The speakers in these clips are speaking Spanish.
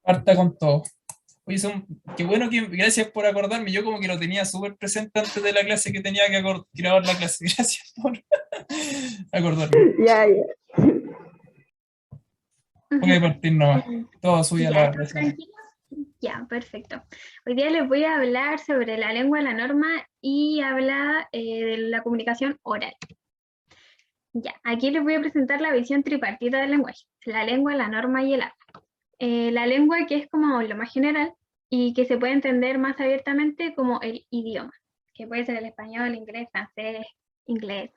Parta con todo. Oye, qué bueno que, gracias por acordarme, yo como que lo tenía súper presente antes de la clase que tenía que grabar la clase. Gracias por acordarme. Ya, ya. Voy a partir nomás. Todo suya Ya, la ¿todo clase. tranquilo? Ya, perfecto. Hoy día les voy a hablar sobre la lengua, la norma y habla de la comunicación oral. Ya, aquí les voy a presentar la visión tripartita del lenguaje, la lengua, la norma y el habla. La lengua que es como lo más general y que se puede entender más abiertamente como el idioma, que puede ser el español, inglés, francés, inglés.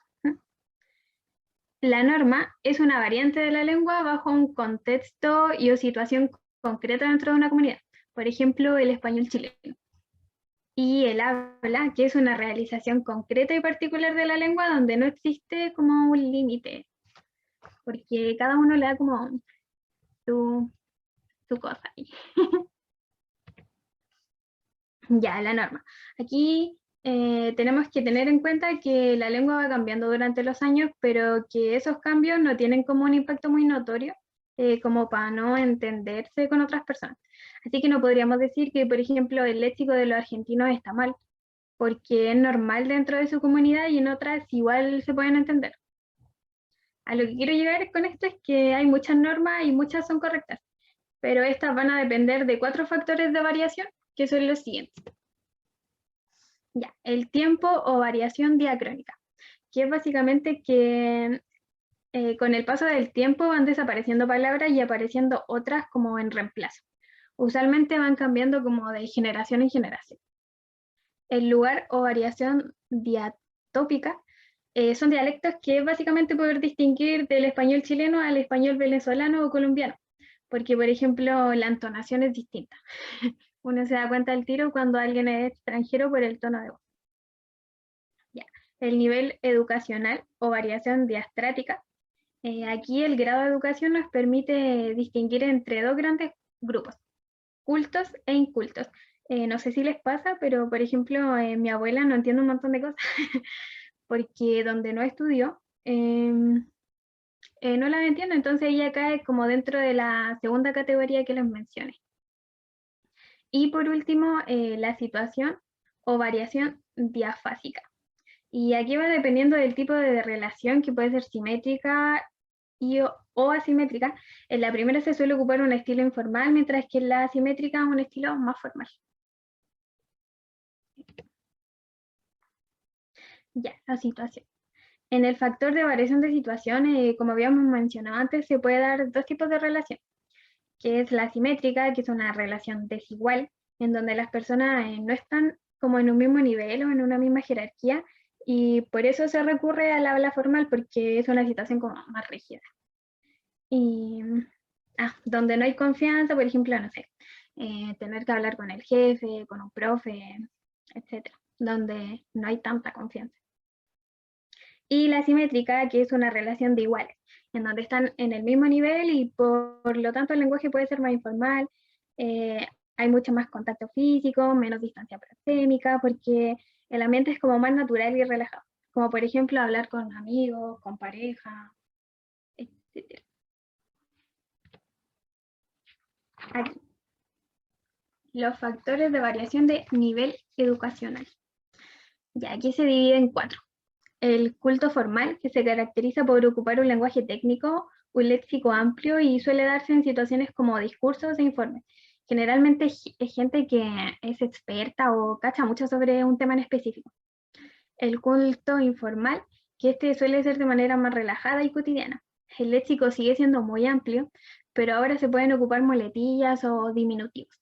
La norma es una variante de la lengua bajo un contexto y o situación concreta dentro de una comunidad. Por ejemplo, el español chileno. Y el habla, que es una realización concreta y particular de la lengua donde no existe como un límite, porque cada uno le da como su, su cosa ahí. Ya, la norma. Aquí tenemos que tener en cuenta que la lengua va cambiando durante los años, pero que esos cambios no tienen como un impacto muy notorio, como para no entenderse con otras personas. Así que no podríamos decir que, por ejemplo, el léxico de los argentinos está mal, porque es normal dentro de su comunidad y en otras igual se pueden entender. A lo que quiero llegar con esto es que hay muchas normas y muchas son correctas, pero estas van a depender de 4 factores de variación, que son los siguientes. Ya, el tiempo o variación diacrónica, que es básicamente que con el paso del tiempo van desapareciendo palabras y apareciendo otras como en reemplazo. Usualmente van cambiando como de generación en generación. El lugar o variación diatópica son dialectos que es básicamente poder distinguir del español chileno al español venezolano o colombiano, porque por ejemplo la entonación es distinta. Uno se da cuenta al tiro cuando alguien es extranjero por el tono de voz. Ya. El nivel educacional o variación diastrática. Aquí el grado de educación nos permite distinguir entre 2 grandes grupos, cultos e incultos. No sé si les pasa, pero por ejemplo, mi abuela no entiende un montón de cosas porque donde no estudió, no las entiende, entonces ella cae como dentro de la segunda categoría que les mencioné. Y por último, la situación o variación diafásica. Y aquí va dependiendo del tipo de relación, que puede ser simétrica o asimétrica. En la primera se suele ocupar un estilo informal, mientras que en la asimétrica un estilo más formal. Ya, la situación. En el factor de variación de situación, como habíamos mencionado antes, se puede dar 2 tipos de relación, que es la asimétrica, que es una relación desigual, en donde las personas no están como en un mismo nivel o en una misma jerarquía, y por eso se recurre al habla formal, porque es una situación como más rígida. Y donde no hay confianza, por ejemplo, no sé, tener que hablar con el jefe, con un profe, etcétera, donde no hay tanta confianza. Y la simétrica, que es una relación de iguales, en donde están en el mismo nivel y por lo tanto el lenguaje puede ser más informal, hay mucho más contacto físico, menos distancia proxémica, porque el ambiente es como más natural y relajado, como por ejemplo hablar con amigos, con pareja, etc. Aquí, los factores de variación de nivel educacional. Ya, aquí se divide en 4. El culto formal, que se caracteriza por ocupar un lenguaje técnico, un léxico amplio y suele darse en situaciones como discursos e informes. Generalmente es gente que es experta o cacha mucho sobre un tema en específico. El culto informal, que este suele ser de manera más relajada y cotidiana. El léxico sigue siendo muy amplio, pero ahora se pueden ocupar muletillas o diminutivos.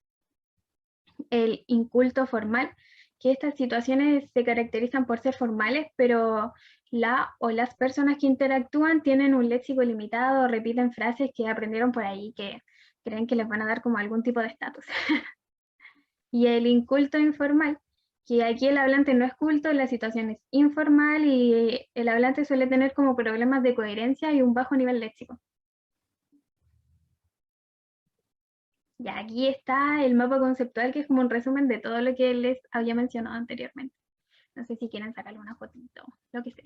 El inculto formal, que estas situaciones se caracterizan por ser formales, pero la o las personas que interactúan tienen un léxico limitado, repiten frases que aprendieron por ahí, que creen que les van a dar como algún tipo de estatus. Y el inculto informal, que aquí el hablante no es culto, la situación es informal y el hablante suele tener como problemas de coherencia y un bajo nivel léxico. Ya aquí está el mapa conceptual, que es como un resumen de todo lo que les había mencionado anteriormente. No sé si quieren sacarle una fotito, lo que sea.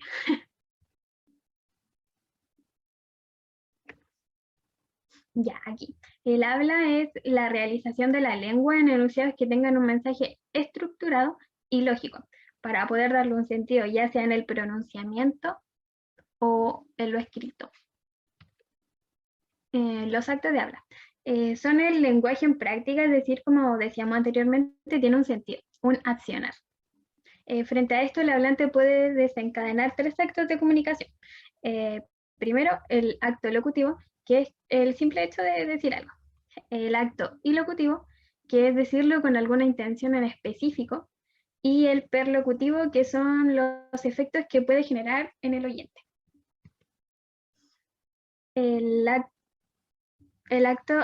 Ya, aquí. El habla es la realización de la lengua en enunciados que tengan un mensaje estructurado y lógico, para poder darle un sentido, ya sea en el pronunciamiento o en lo escrito. Los actos de habla. Son el lenguaje en práctica, es decir, como decíamos anteriormente, tiene un sentido, un accionar. Frente a esto, el hablante puede desencadenar 3 actos de comunicación. Primero, el acto locutivo, que es el simple hecho de decir algo. El acto ilocutivo, que es decirlo con alguna intención en específico. Y el perlocutivo, que son los efectos que puede generar en el oyente. El, el acto,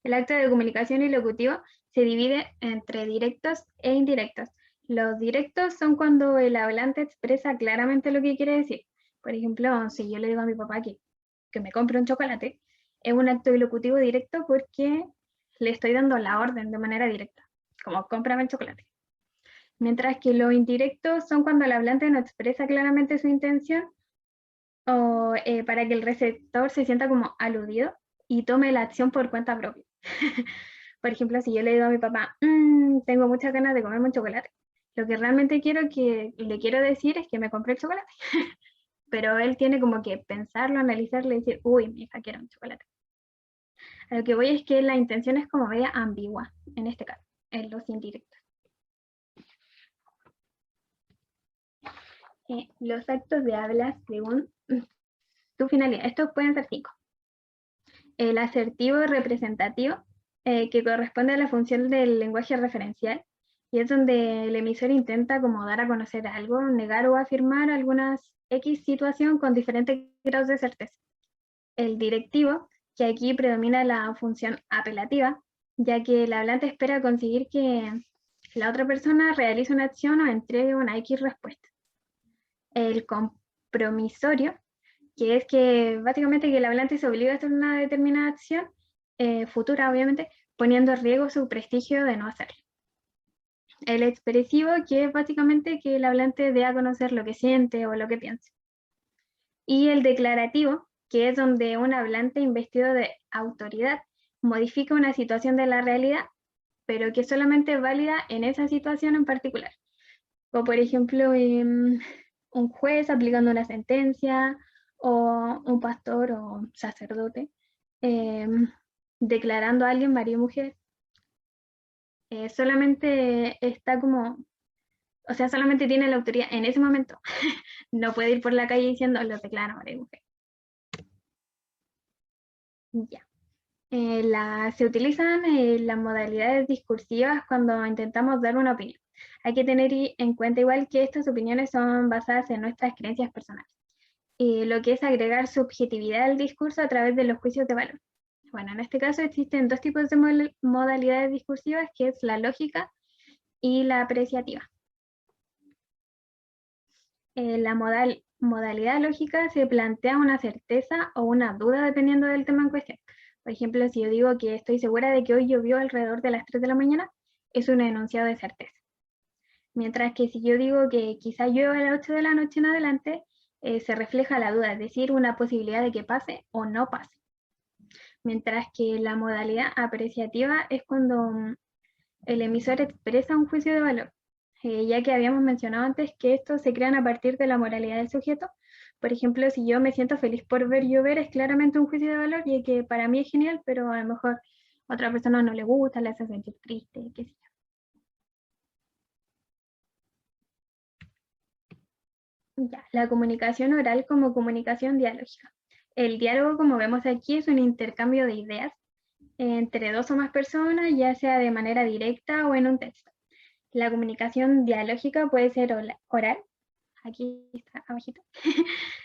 el acto de comunicación ilocutivo se divide entre directos e indirectos. Los directos son cuando el hablante expresa claramente lo que quiere decir. Por ejemplo, si yo le digo a mi papá que me compre un chocolate, es un acto ilocutivo directo porque le estoy dando la orden de manera directa, como cómprame el chocolate. Mientras que los indirectos son cuando el hablante no expresa claramente su intención o para que el receptor se sienta como aludido y tome la acción por cuenta propia. Por ejemplo, si yo le digo a mi papá, tengo muchas ganas de comerme un chocolate, lo que realmente le quiero decir es que me compre el chocolate. Pero él tiene como que pensarlo, analizarlo y decir, uy, mi hija quiere un chocolate. A lo que voy es que la intención es como media ambigua, en este caso, en los indirectos. Los actos de habla según tu finalidad. Estos pueden ser 5. El asertivo representativo, que corresponde a la función del lenguaje referencial, y es donde el emisor intenta como dar a conocer algo, negar o afirmar algunas X situación con diferentes grados de certeza. El directivo, que aquí predomina la función apelativa, ya que el hablante espera conseguir que la otra persona realice una acción o entregue una X respuesta. El compromisorio, que es que básicamente que el hablante se obliga a hacer una determinada acción, futura obviamente, poniendo en riesgo su prestigio de no hacerlo. El expresivo, que es básicamente que el hablante dé a conocer lo que siente o lo que piensa. Y el declarativo, que es donde un hablante investido de autoridad modifica una situación de la realidad, pero que es solamente válida en esa situación en particular. O por ejemplo, un juez aplicando una sentencia, o un pastor o sacerdote declarando a alguien marido o mujer. Solamente está como, o sea, solamente tiene la autoridad en ese momento. No puede ir por la calle diciendo lo declara marido o mujer. Ya. Se utilizan las modalidades discursivas cuando intentamos dar una opinión. Hay que tener en cuenta igual que estas opiniones son basadas en nuestras creencias personales. Lo que es agregar subjetividad al discurso a través de los juicios de valor. Bueno, en este caso existen 2 tipos de modalidades discursivas, que es la lógica y la apreciativa. La modalidad lógica se plantea una certeza o una duda dependiendo del tema en cuestión. Por ejemplo, si yo digo que estoy segura de que hoy llovió alrededor de las 3 de la mañana, es un enunciado de certeza. Mientras que si yo digo que quizá llueva a las 8 de la noche en adelante, se refleja la duda, es decir, una posibilidad de que pase o no pase. Mientras que la modalidad apreciativa es cuando el emisor expresa un juicio de valor, ya que habíamos mencionado antes que estos se crean a partir de la moralidad del sujeto. Por ejemplo, si yo me siento feliz por ver llover, es claramente un juicio de valor, y que para mí es genial, pero a lo mejor a otra persona no le gusta, le hace sentir triste, qué sé yo. Ya, la comunicación oral como comunicación dialógica. El diálogo, como vemos aquí, es un intercambio de ideas entre 2 o más personas, ya sea de manera directa o en un texto. La comunicación dialógica puede ser oral, aquí está abajito,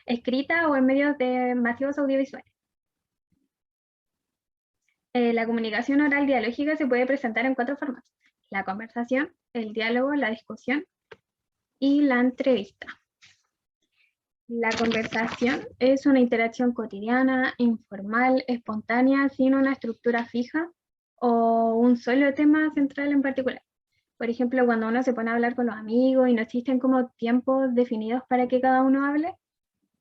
escrita o en medios de masivos audiovisuales. La comunicación oral dialógica se puede presentar en 4 formatos: la conversación, el diálogo, la discusión y la entrevista. La conversación es una interacción cotidiana, informal, espontánea, sin una estructura fija o un solo tema central en particular. Por ejemplo, cuando uno se pone a hablar con los amigos y no existen como tiempos definidos para que cada uno hable,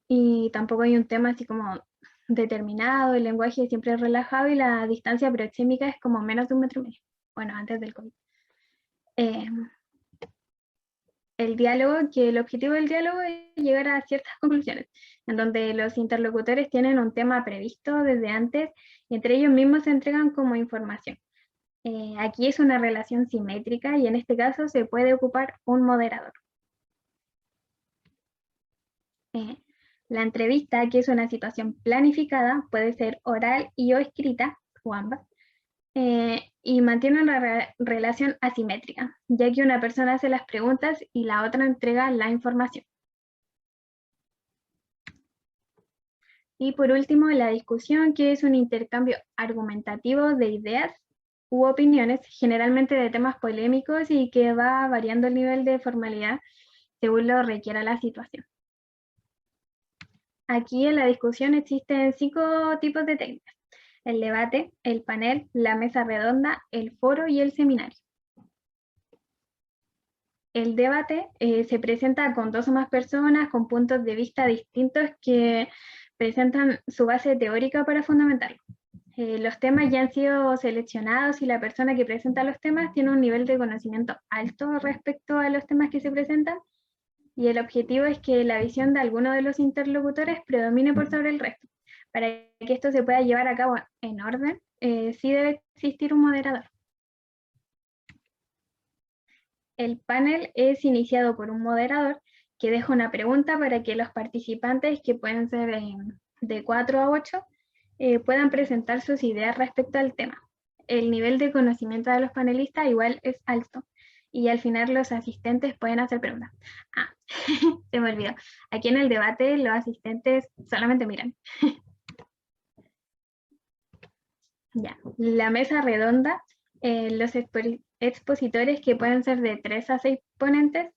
y tampoco hay un tema así como determinado, el lenguaje siempre es relajado y la distancia proxémica es como menos de 1,5 metros. Bueno, antes del COVID. Eh, el diálogo, que el objetivo del diálogo es llegar a ciertas conclusiones, en donde los interlocutores tienen un tema previsto desde antes y entre ellos mismos se entregan como información. Aquí es una relación simétrica y en este caso se puede ocupar un moderador. La entrevista, que es una situación planificada, puede ser oral y o escrita, o ambas, y mantiene una relación asimétrica, ya que una persona hace las preguntas y la otra entrega la información. Y por último, la discusión, que es un intercambio argumentativo de ideas u opiniones, generalmente de temas polémicos y que va variando el nivel de formalidad según lo requiera la situación. Aquí en la discusión existen 5 tipos de técnicas: el debate, el panel, la mesa redonda, el foro y el seminario. El debate se presenta con 2 o más personas con puntos de vista distintos que presentan su base teórica para fundamentarlo. Los temas ya han sido seleccionados y la persona que presenta los temas tiene un nivel de conocimiento alto respecto a los temas que se presentan, y el objetivo es que la visión de alguno de los interlocutores predomine por sobre el resto. Para que esto se pueda llevar a cabo en orden, sí debe existir un moderador. El panel es iniciado por un moderador que deja una pregunta para que los participantes, que pueden ser de 4 a 8, puedan presentar sus ideas respecto al tema. El nivel de conocimiento de los panelistas igual es alto y al final los asistentes pueden hacer preguntas. Ah, se me olvidó. Aquí en el debate los asistentes solamente miran. Ya, la mesa redonda, los expositores, que pueden ser de 3 a 6 ponentes,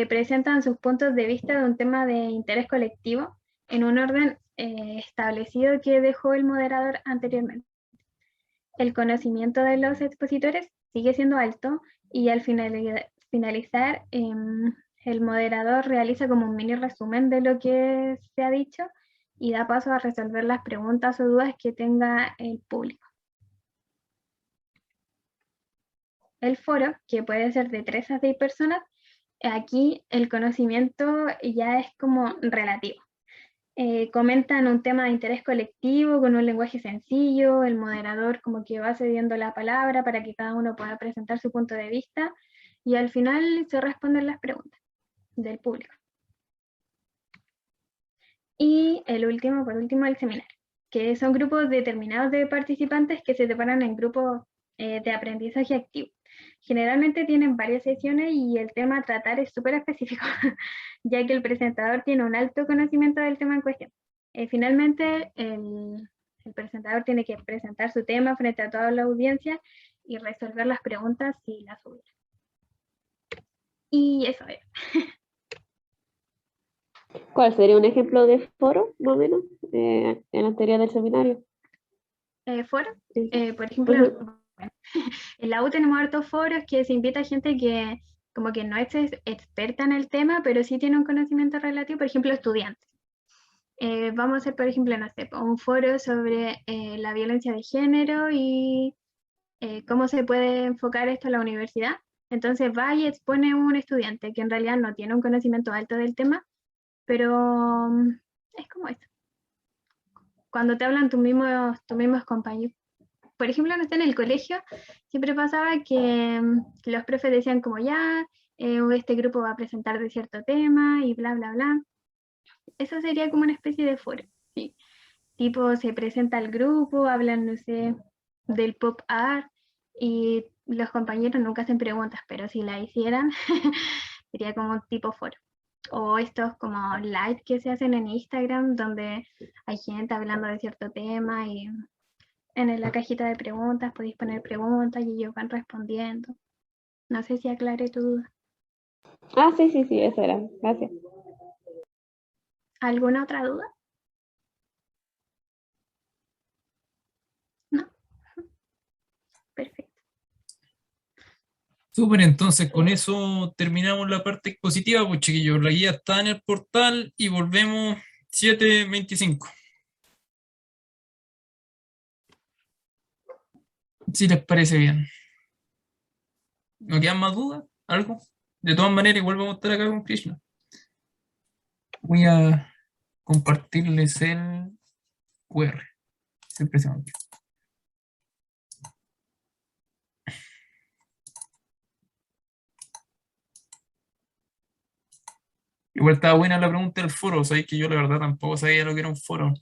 presentan sus puntos de vista de un tema de interés colectivo en un orden establecido que dejó el moderador anteriormente. El conocimiento de los expositores sigue siendo alto y al finalizar, el moderador realiza como un mini resumen de lo que se ha dicho y da paso a resolver las preguntas o dudas que tenga el público. El foro, que puede ser de 3 a 6 personas, aquí el conocimiento ya es como relativo. Comentan un tema de interés colectivo con un lenguaje sencillo, el moderador como que va cediendo la palabra para que cada uno pueda presentar su punto de vista y al final se responden las preguntas del público. Y por último, el seminario, que son grupos determinados de participantes que se separan en grupos de aprendizaje activo. Generalmente tienen varias sesiones y el tema a tratar es súper específico, ya que el presentador tiene un alto conocimiento del tema en cuestión. Finalmente, el presentador tiene que presentar su tema frente a toda la audiencia y resolver las preguntas si las hubiera. Y eso es. ¿Cuál sería un ejemplo de foro, más o menos, en la teoría del seminario? ¿Foro? Sí. Por ejemplo, bueno, en la U tenemos hartos foros que se invita a gente que como que no es experta en el tema, pero sí tiene un conocimiento relativo, por ejemplo, estudiantes. Vamos a hacer, por ejemplo, no sé, un foro sobre la violencia de género y cómo se puede enfocar esto en la universidad. Entonces va y expone un estudiante que en realidad no tiene un conocimiento alto del tema, pero es como esto. Cuando te hablan tus mismos compañeros. Por ejemplo, no está en el colegio, siempre pasaba que los profes decían como ya, este grupo va a presentar de cierto tema y bla, bla, bla. Eso sería como una especie de foro, ¿sí? Tipo, se presenta el grupo, hablan, no sé, del pop art y los compañeros nunca hacen preguntas, pero si la hicieran, sería como un tipo foro. O estos como live que se hacen en Instagram, donde hay gente hablando de cierto tema y en la cajita de preguntas podéis poner preguntas y ellos van respondiendo. No sé si aclaré tu duda. Ah, sí, eso era. Gracias. ¿Alguna otra duda? No. Perfecto. Súper, entonces con eso terminamos la parte expositiva, pues chiquillos, la guía está en el portal y volvemos 7:25. Si les parece bien. ¿No quedan más dudas? ¿Algo? De todas maneras, igual vamos a estar acá con Krishna. Voy a compartirles el QR. Es impresionante. Igual estaba buena la pregunta del foro. Sabéis que yo la verdad tampoco sabía lo que era un foro.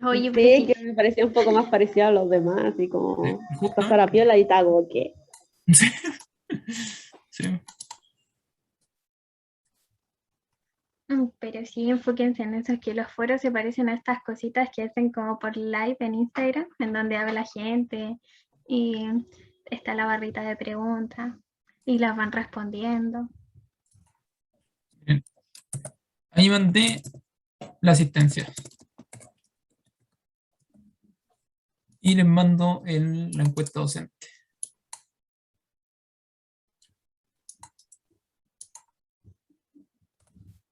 Oye, pero Sí, sí, que me parecía un poco más parecido a los demás, así como pasar Justamente. a piola y tago, ¿qué? Sí. Sí. pero sí, enfóquense en eso, que los foros se parecen a estas cositas que hacen como por live en Instagram, en donde habla la gente y está la barrita de preguntas y las van respondiendo. Bien. Ahí mandé la asistencia. Y les mando la encuesta docente.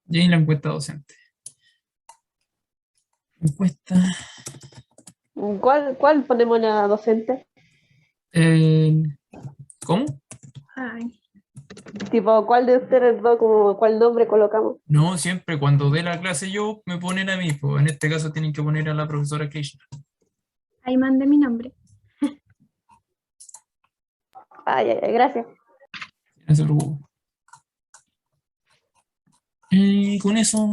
Y ahí la encuesta docente. Encuesta. ¿Cuál ponemos la docente? eh, ¿Cómo? Ay, Tipo, ¿cuál de ustedes dos, como, cuál nombre colocamos? No, siempre cuando dé la clase yo me ponen a mí, pues en este caso tienen que poner a la profesora Krishna. ahí mandé mi nombre. Ay, ay, ay, gracias. No se preocupen. Y con eso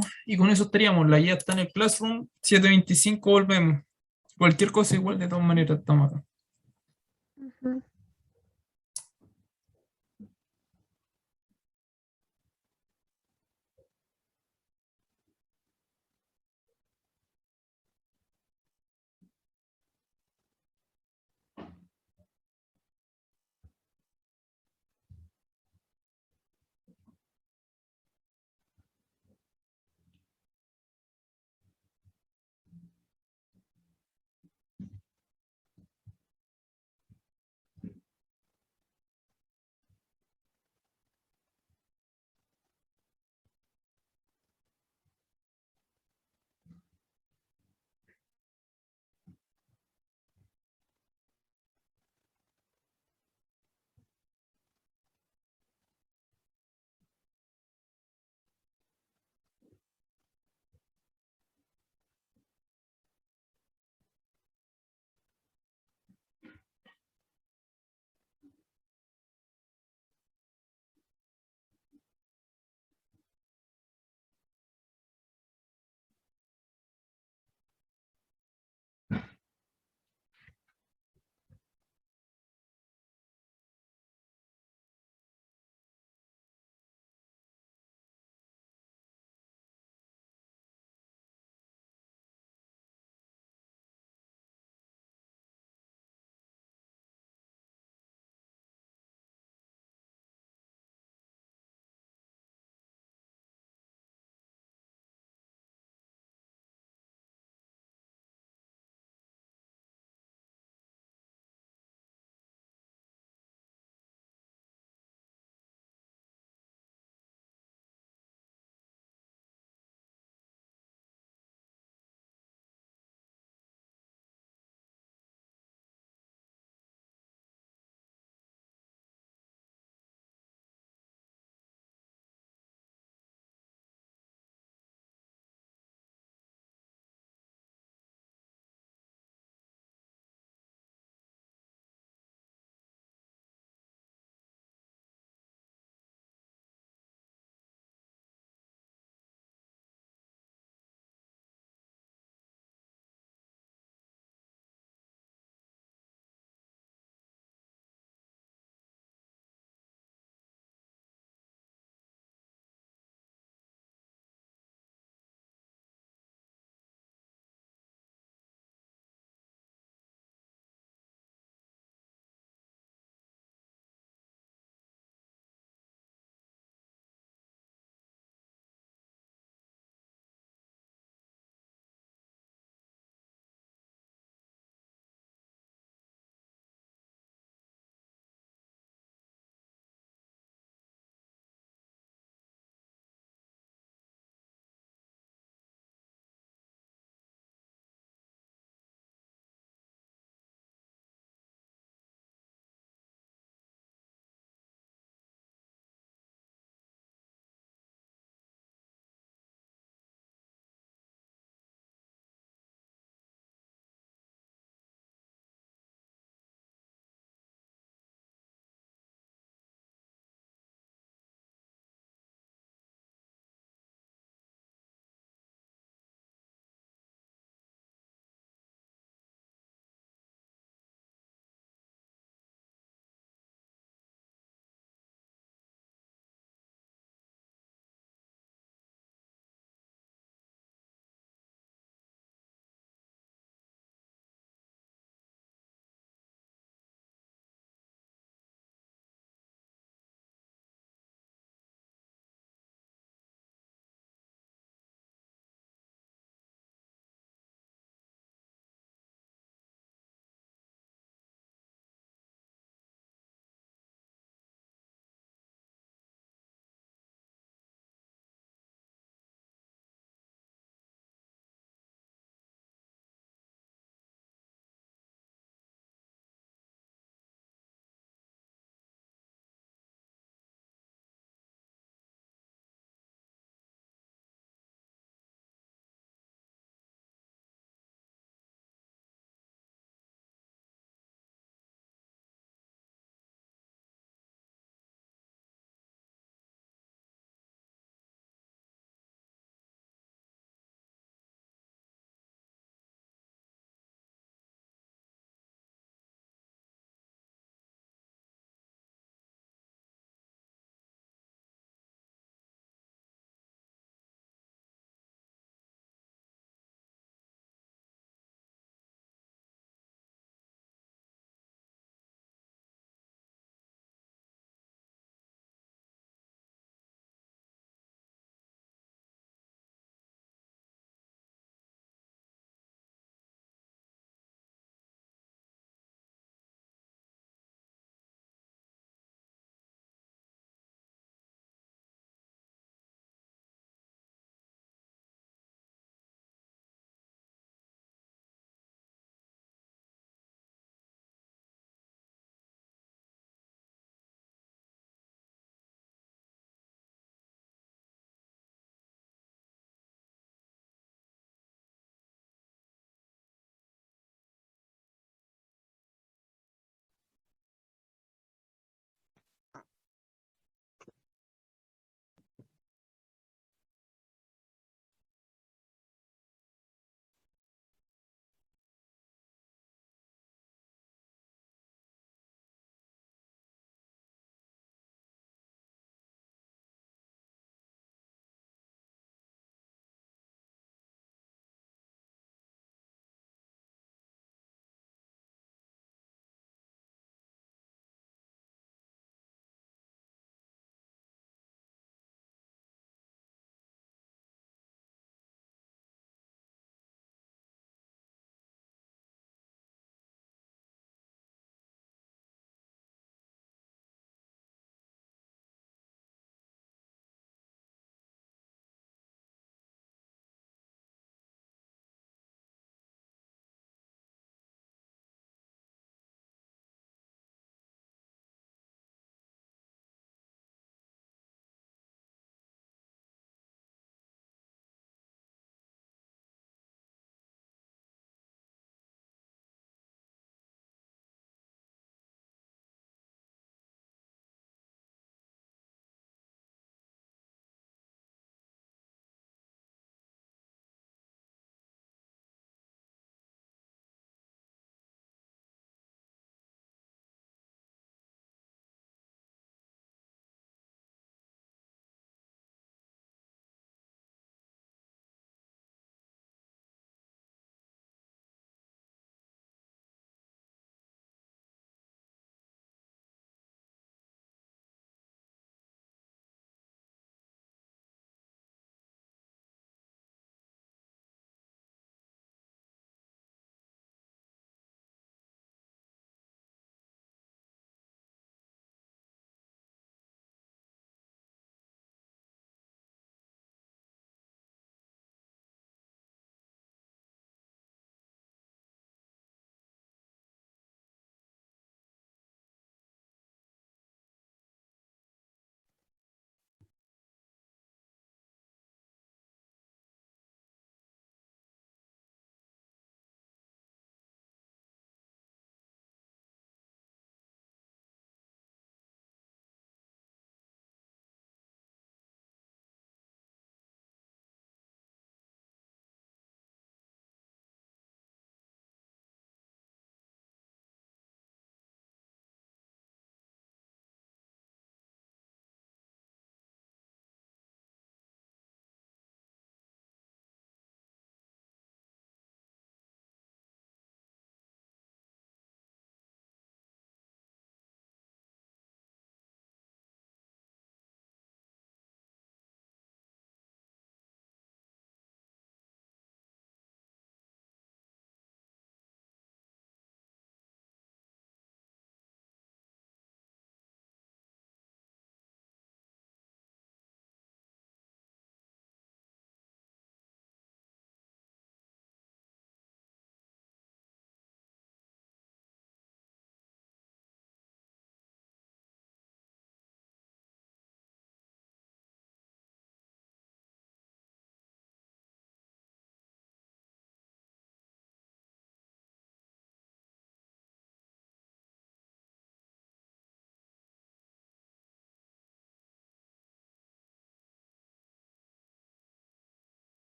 estaríamos. La guía está en el Classroom, 7:25 volvemos. Cualquier cosa igual, de todas maneras, estamos acá. Ujú.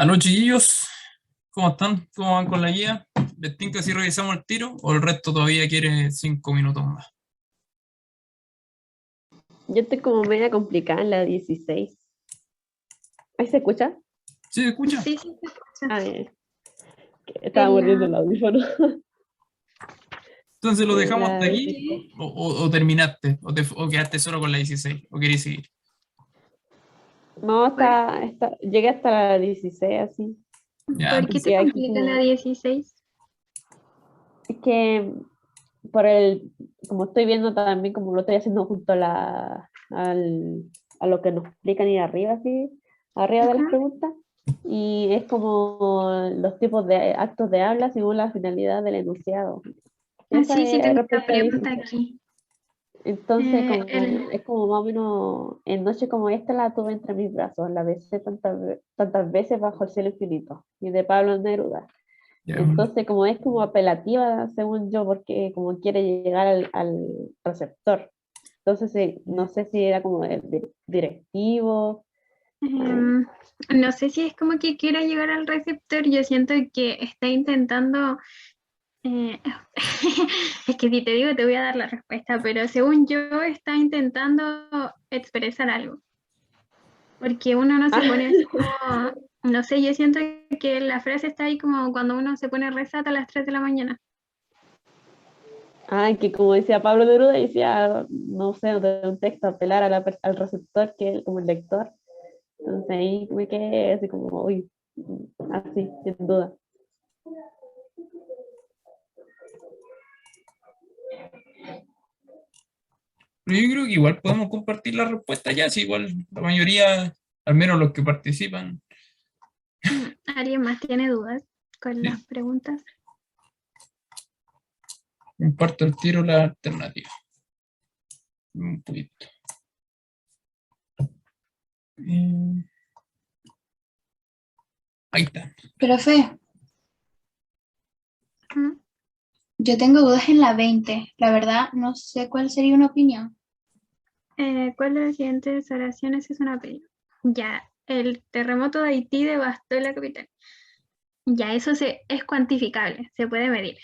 Aló, chiquillos, ¿cómo están? ¿Cómo van con la guía? ¿Les tinca si revisamos el tiro o el resto todavía quiere 5 minutos más? Yo estoy como media complicada en la 16. ¿Ahí se escucha? ¿Sí se escucha? Sí, sí, se escucha. Ah, estaba mordiendo el audífono. Entonces lo dejamos La hasta aquí 16. o terminaste o quedaste solo con la 16 o querés seguir. No, ¿Por, llegué hasta la 16 así. Ya, por qué te Porque aquí complica la como, 16? es que por como estoy viendo también, como lo estoy haciendo junto a lo que nos explican ahí arriba, así, arriba de las Ajá. preguntas. Y es como los tipos de actos de habla según la finalidad del enunciado. Ah, Esa sí, sí, es tengo la respecto a pregunta 16. aquí. Entonces, El, es como más o menos, en noche como esta la tuve entre mis brazos, la besé tantas veces bajo el cielo infinito, y de Pablo Neruda. ya. Entonces, como es como apelativa, según yo, porque como quiere llegar al receptor. Entonces, no sé si era como directivo. eh, em, no sé si es como que quiera llegar al receptor, yo siento que está intentando, eh, es que si te digo te voy a dar la respuesta, pero según yo está intentando expresar algo, porque uno no se pone así como, no sé, yo siento que la frase está ahí como cuando uno se pone rezata a las 3 de la mañana. que como decía Pablo Neruda, decía, no sé, de un texto, apelar al receptor, que como el lector. Entonces ahí me quedé así como, uy, así, sin duda. Pero yo creo que igual podemos compartir la respuesta ya, si igual la mayoría, al menos los que participan. ¿Alguien más tiene dudas con Sí, las preguntas? comparto el tiro la alternativa. Un poquito. Eh, ahí está. Profe, ¿Mm? yo tengo dudas en la 20. La verdad, no sé cuál sería una opinión. ¿Cuál de las siguientes oraciones es una pena? Ya, el terremoto de Haití devastó la capital. Ya, es cuantificable, se puede medir.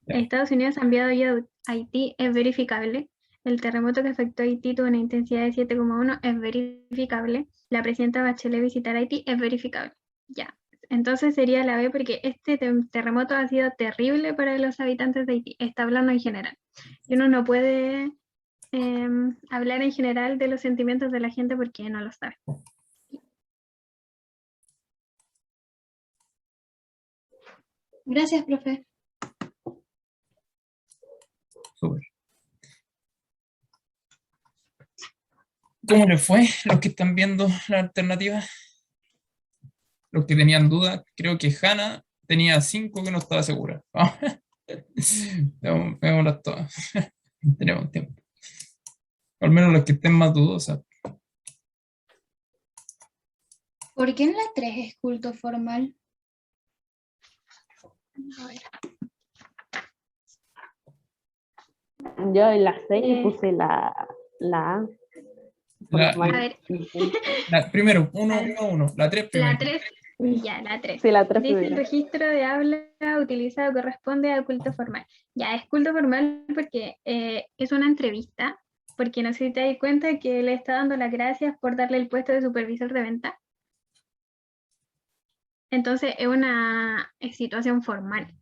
Ya. Estados Unidos ha enviado ayuda a Haití, es verificable. El terremoto que afectó a Haití tuvo una intensidad de 7,1, es verificable. La presidenta Bachelet visitar Haití, es verificable. Ya, entonces sería la B porque este terremoto ha sido terrible para los habitantes de Haití. Está hablando en general. Y uno no puede hablar en general de los sentimientos de la gente porque no lo sabe. Gracias, profe. Súper. ¿Cómo les fue los que están viendo la alternativa? Los que tenían dudas, creo que Hannah tenía 5 que no estaba segura. Veámoslas todas. Tenemos tiempo. Al menos los que estén más dudosas. ¿Por qué en la 3 es culto formal? A ver. Yo en la 6 Eh, puse la A, La, a formal. ver, primero, a uno, ver, uno, uno. La 3 la primero. 3, ya, la 3. Sí, la 3 Dice el primero. registro de habla utilizado corresponde al culto formal. Ya, es culto formal porque es una entrevista, porque no sé si te das cuenta que le está dando las gracias por darle el puesto de supervisor de venta. Entonces es una situación formal.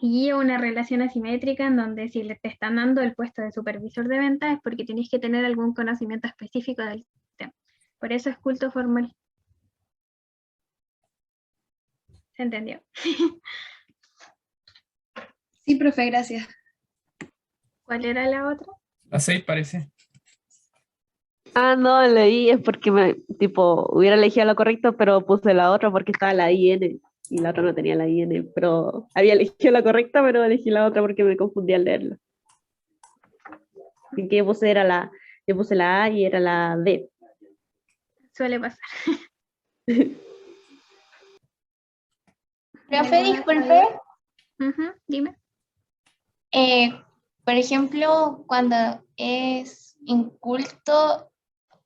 Y una relación asimétrica en donde si le te están dando el puesto de supervisor de venta es porque tienes que tener algún conocimiento específico del tema. Por eso es culto formal. ¿Se entendió? Sí, profe, gracias. ¿Cuál era la otra? La 6 parece. No, leí, es porque tipo, hubiera elegido lo correcto, pero puse la otra porque estaba la IN y la otra no tenía la IN, pero había elegido la correcta, pero elegí la otra porque me confundí al leerlo. Así que yo puse la A y era la D. Suele pasar. ¿Hay Profe, alguna otra disculpe. duda? Dime. eh, por ejemplo, cuando es inculto,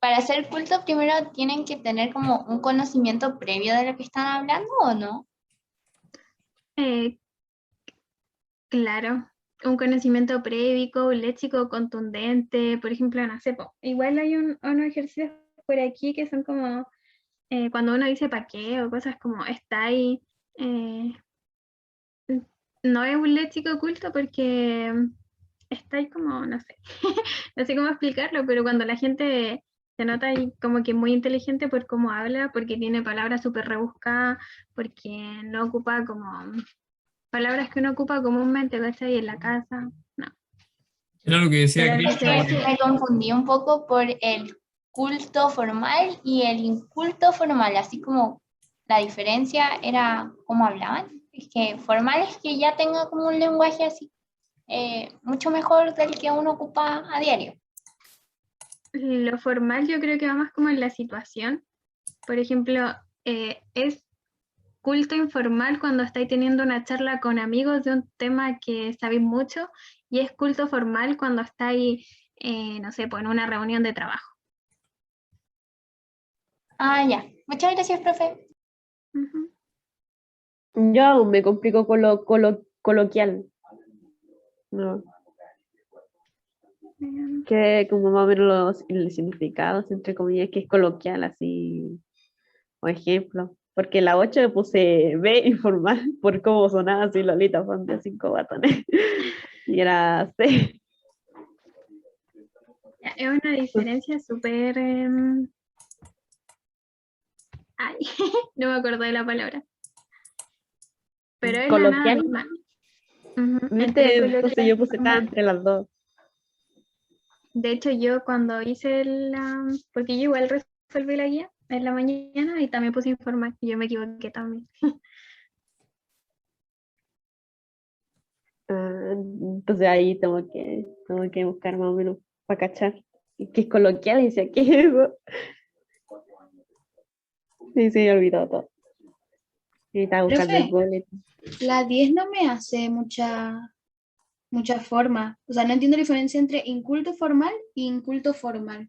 para hacer culto primero tienen que tener como un conocimiento previo de lo que están hablando o no. Eh, claro, un conocimiento previo, un léxico contundente, por ejemplo, no sé, igual hay unos ejercicios por aquí que son como cuando uno dice pa' qué o cosas como está ahí, no es un léxico oculto porque está ahí como, no sé, no sé cómo explicarlo, pero cuando la gente se nota ahí como que muy inteligente por cómo habla, porque tiene palabras súper rebuscadas, porque no ocupa como palabras que uno ocupa comúnmente, ¿cachai? En la casa, no. Era lo que decía Pero Krishna. dice que Me confundí un poco por el culto formal y el inculto formal, así como la diferencia era cómo hablaban. Es que formal es que ya tenga como un lenguaje así, mucho mejor del que uno ocupa a diario. lo formal yo creo que va más como en la situación. Por ejemplo, es culto informal cuando estáis teniendo una charla con amigos de un tema que sabéis mucho y es culto formal cuando estáis, no sé, pues en una reunión de trabajo. Ah, ya. Muchas gracias, profe. Ujú. Yo aún me complico con lo coloquial. No, que como más o menos el significado, entre comillas, que es coloquial, así, o ejemplo. Porque la 8 le puse B informal por cómo sonaba así Lolita Fonte, 5 batones. Y era C. Ya, es una diferencia súper... ay, no me acuerdo de la palabra. Pero es la nada Coloquial. misma. Ujú, entre ¿Viste? Entonces coloquial yo y puse estaba formal. entre las dos. De hecho, yo cuando hice la... porque yo igual resolví la guía en la mañana y también puse informal. Y yo me equivoqué también. Ah, entonces ahí tengo que buscar más o menos para cachar. Que es coloquial y decía, ¿qué es eso? Y se me olvidó todo. Y estaba buscando en Profe, Google. la 10 no me hace mucha forma. O sea, no entiendo la diferencia entre inculto formal e inculto formal.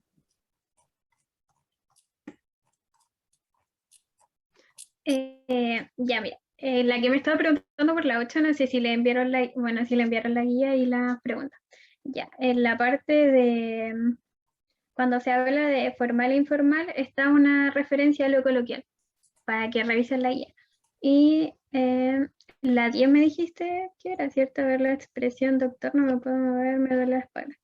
Ya, mira. La que me estaba preguntando por la 8 no sé si le enviaron la, bueno, si le enviaron la guía y las preguntas. Ya, en la parte de cuando se habla de formal e informal, está una referencia a lo coloquial, para que revisen la guía. Y la 10 me dijiste que era cierto ver la expresión, doctor, no me puedo mover, me duele la espalda.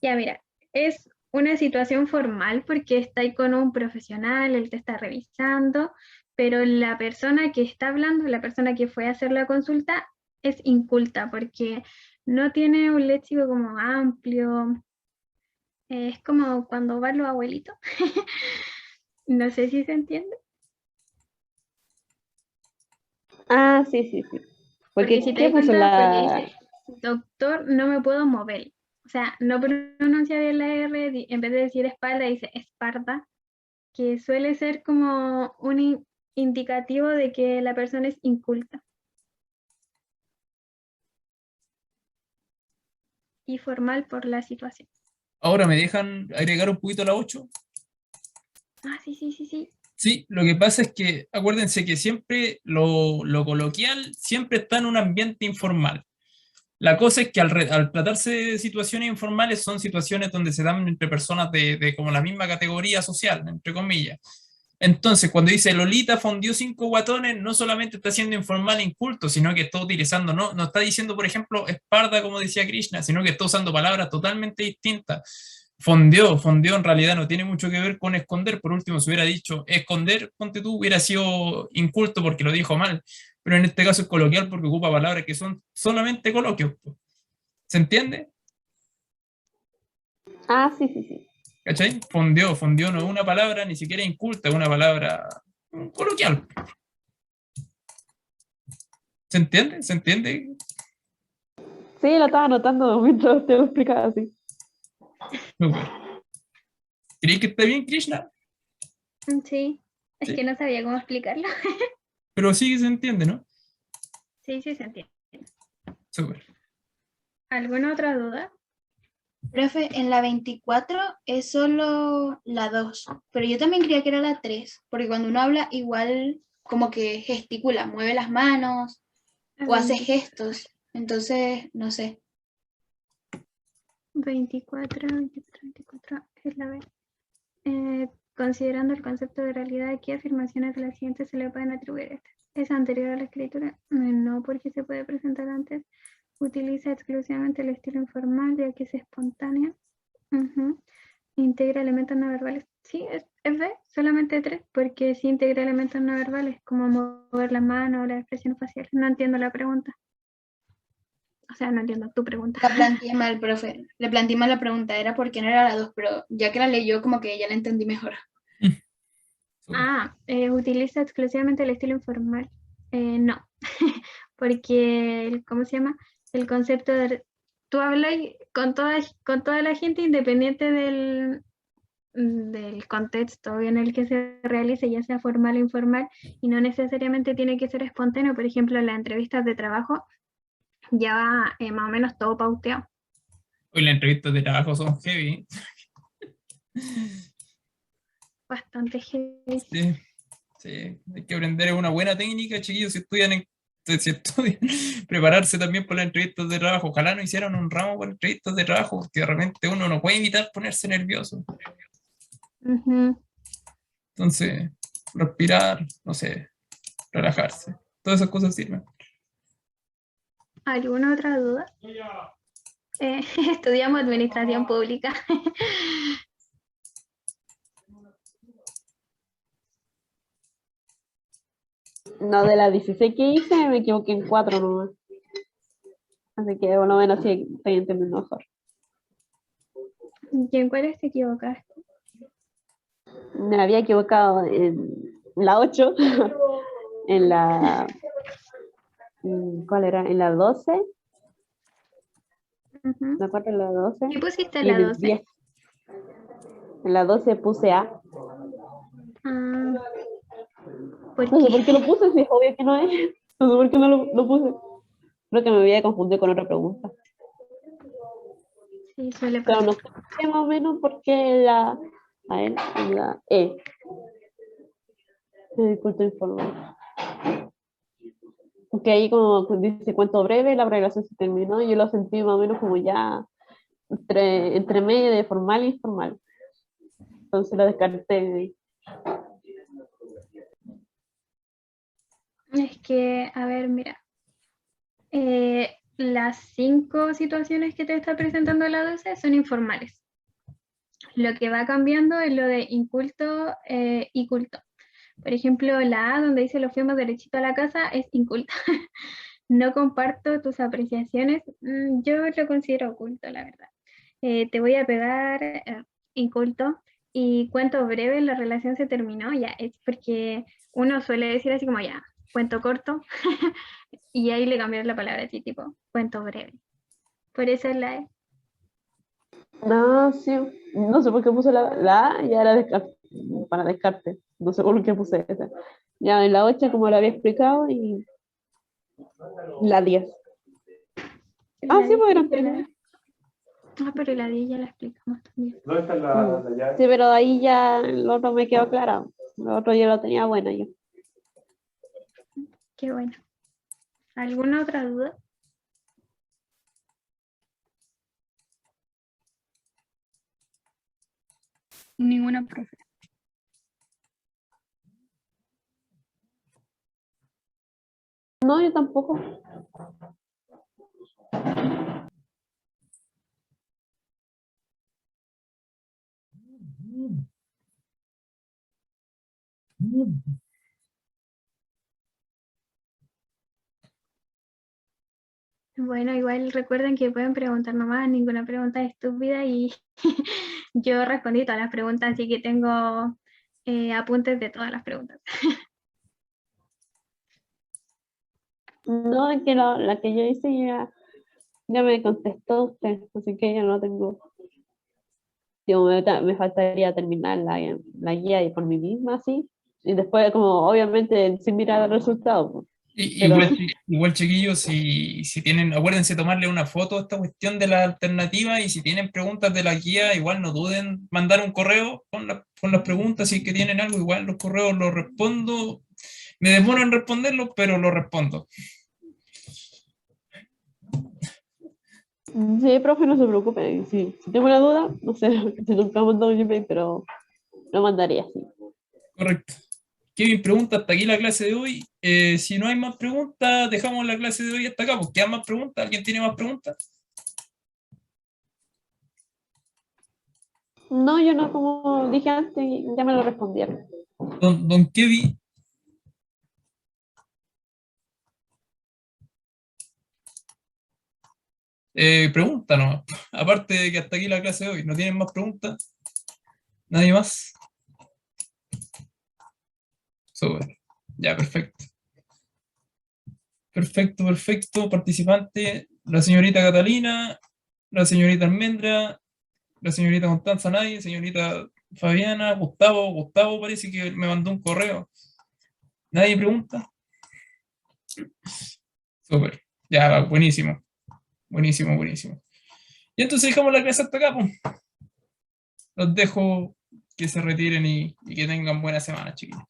Ya, mira, es una situación formal porque está ahí con un profesional, él te está revisando, pero la persona que está hablando, la persona que fue a hacer la consulta, es inculta porque no tiene un léxico como amplio, es como cuando van los abuelitos. No sé si se entiende. Ah, sí, sí, sí. Porque Porque, si te ¿qué das puso cuenta, porque la...? dice, doctor, no me puedo mover. O sea, no pronuncia bien la R, en vez de decir espalda, dice esparda, que suele ser como un indicativo de que la persona es inculta. Y formal por la situación. Ahora me dejan agregar un poquito a la 8. Ah, sí, sí, sí, sí. Sí, lo que pasa es que acuérdense que siempre lo coloquial siempre está en un ambiente informal. La cosa es que al tratarse de situaciones informales son situaciones donde se dan entre personas de como la misma categoría social, entre comillas. Entonces, cuando dice Lolita fondió 5 guatones, no solamente está siendo informal e inculto, sino que está utilizando, no está diciendo, por ejemplo, esparda, como decía Krishna, sino que está usando palabras totalmente distintas. Fondió en realidad no tiene mucho que ver con esconder. Por último, si hubiera dicho esconder, ponte tú, hubiera sido inculto porque lo dijo mal. Pero en este caso es coloquial porque ocupa palabras que son solamente coloquios. ¿Se entiende? Ah, sí, sí, sí. ¿Cachai? Fondió no es una palabra ni siquiera inculta, es una palabra coloquial. ¿Se entiende? ¿Se entiende? Sí, lo estaba anotando mientras te lo explicaba así. Súper. ¿Crees que está bien, Krishna? Sí, es Sí. que no sabía cómo explicarlo. Pero sí se entiende, ¿no? Sí, sí, se entiende. Súper. ¿Alguna otra duda? Profe, en la 24 es solo la 2, pero yo también creía que era la 3, porque cuando uno habla igual como que gesticula, mueve las manos o hace 20 gestos, entonces no sé. 24, 24, 24 es la B. Considerando el concepto de realidad, ¿qué afirmaciones de la siguiente se le pueden atribuir a esta? ¿Es anterior a la escritura? No, porque se puede presentar antes. Utiliza exclusivamente el estilo informal, ya que es espontánea. Ujú. Integra elementos no verbales. Sí, es B, solamente 3, porque sí integra elementos no verbales, como mover las manos o la expresión facial. No entiendo la pregunta. O sea, no entiendo tu pregunta. La planteé mal, profe. Le planteé mal la pregunta, era porque no era la 2, pero ya que la leyó como que ya la entendí mejor. Ah, utiliza exclusivamente el estilo informal. No, porque, ¿cómo se llama? El concepto de... Tú hablas con toda la gente independiente del contexto en el que se realice, ya sea formal o informal, y no necesariamente tiene que ser espontáneo. Por ejemplo, en las entrevistas de trabajo ya va más o menos todo pauteado. Hoy las entrevistas de trabajo son heavy. Bastante heavy. Sí, sí, hay que aprender una buena técnica, chiquillos, si estudian, prepararse también para las entrevistas de trabajo. Ojalá no hicieran un ramo para entrevistas de trabajo, porque de repente uno no puede evitar ponerse nervioso. Ujú. Entonces, respirar, no sé, relajarse. Todas esas cosas sirven. ¿Alguna otra duda? Estudiamos administración pública. No, de las 16 que hice, me equivoqué en 4 nomás. Así que por lo menos sí estoy entendiendo mejor. ¿Y en cuáles te equivocaste? Me había equivocado en la 8, en la... ¿Cuál era? En la 12, Ujú. me acuerdo en la 12. ¿Qué pusiste en Y la en el 12? 10. En la 12 puse A. Ah, ¿por No sé por qué qué? lo puse, si es obvio que no es. No sé por qué no lo puse. Creo que me había confundido con otra pregunta. Sí, suele Pero pasar. no sé más o menos por qué la... A ver, en la E. El culto informal. Porque ahí como dice cuento breve, la relación se terminó y yo lo sentí más o menos como ya entre medio de formal e informal. Entonces lo descarté. Es que, a ver, mira. Las 5 situaciones que te está presentando la 12 son informales. Lo que va cambiando es lo de inculto y culto. Por ejemplo, la A, donde dice lo fuimos derechito a la casa, es inculta. No comparto tus apreciaciones. Yo lo considero oculto, la verdad. Te voy a pegar inculto. Y cuento breve, la relación se terminó, ya, es porque uno suele decir así como ya, cuento corto, y ahí le cambiaron la palabra así, tipo, cuento breve. Por eso es la E. No, sí. No sé por qué puse la A, ya era para descarte. No sé por qué puse esa. Ya en la 8 como lo había explicado y la 10. Ah, La sí, 10 pues que eran dice 3. la... Ah, pero la 10 ya la explicamos también. ¿Dónde está la llave? Sí, pero ahí ya el otro me quedó claro. El otro ya lo tenía bueno yo. Qué bueno. ¿Alguna otra duda? Ninguna, profe. No, yo tampoco. Bueno, igual recuerden que pueden preguntar nomás, ninguna pregunta es estúpida y yo respondí todas las preguntas, así que tengo apuntes de todas las preguntas. No, es que la que yo hice ya me contestó usted, así que ya no tengo. Digo, me faltaría terminar la guía y por mí misma, así. Y después, como obviamente, sin mirar el resultado. Pues. Pero- Igual, chiquillos, si tienen, acuérdense tomarle una foto a esta cuestión de la alternativa y si tienen preguntas de la guía, igual no duden mandar un correo con las preguntas, si es que tienen algo, igual los correos los respondo. Me demoro en responderlos, pero los respondo. Sí, profe, no se preocupe. Si tengo una duda, no sé, si nunca he mandado un email, pero lo mandaría así. Correcto. Kevin pregunta hasta aquí la clase de hoy. Si no hay más preguntas, dejamos la clase de hoy hasta acá. Pues, ¿quedan más preguntas? ¿Alguien tiene más preguntas? No, yo no, como dije antes, ya me lo respondieron. Don Kevin. Pregunta nomás. Aparte de que hasta aquí la clase de hoy, ¿no tienen más preguntas? ¿Nadie más? Súper. Ya, perfecto. Perfecto. Participante, la señorita Catalina, la señorita Almendra, la señorita Constanza nadie, señorita Fabiana, Gustavo parece que me mandó un correo. ¿Nadie pregunta? Súper. Ya, buenísimo. Buenísimo. Y entonces dejamos la clase hasta acá, pues. Los dejo que se retiren y que tengan buena semana, chiquillos.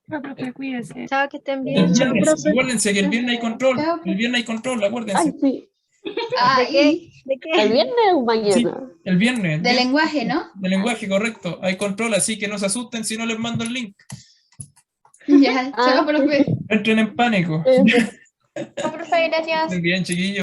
Chao, profe, cuídese. Chao, que estén El bien. Chao, viernes, profe. acuérdense que el viernes hay control. Chao. El viernes hay control, Ay, acuérdense. sí. ¿De Ay, qué? ¿De ¿El qué? viernes o mañana? Sí, el viernes. de lenguaje, ¿no? De lenguaje, correcto. Hay control, así que no se asusten si no les mando el link. Ya, Ah, chao, profe. Entren en pánico. sí. Profe, gracias. Muy bien, chiquillos.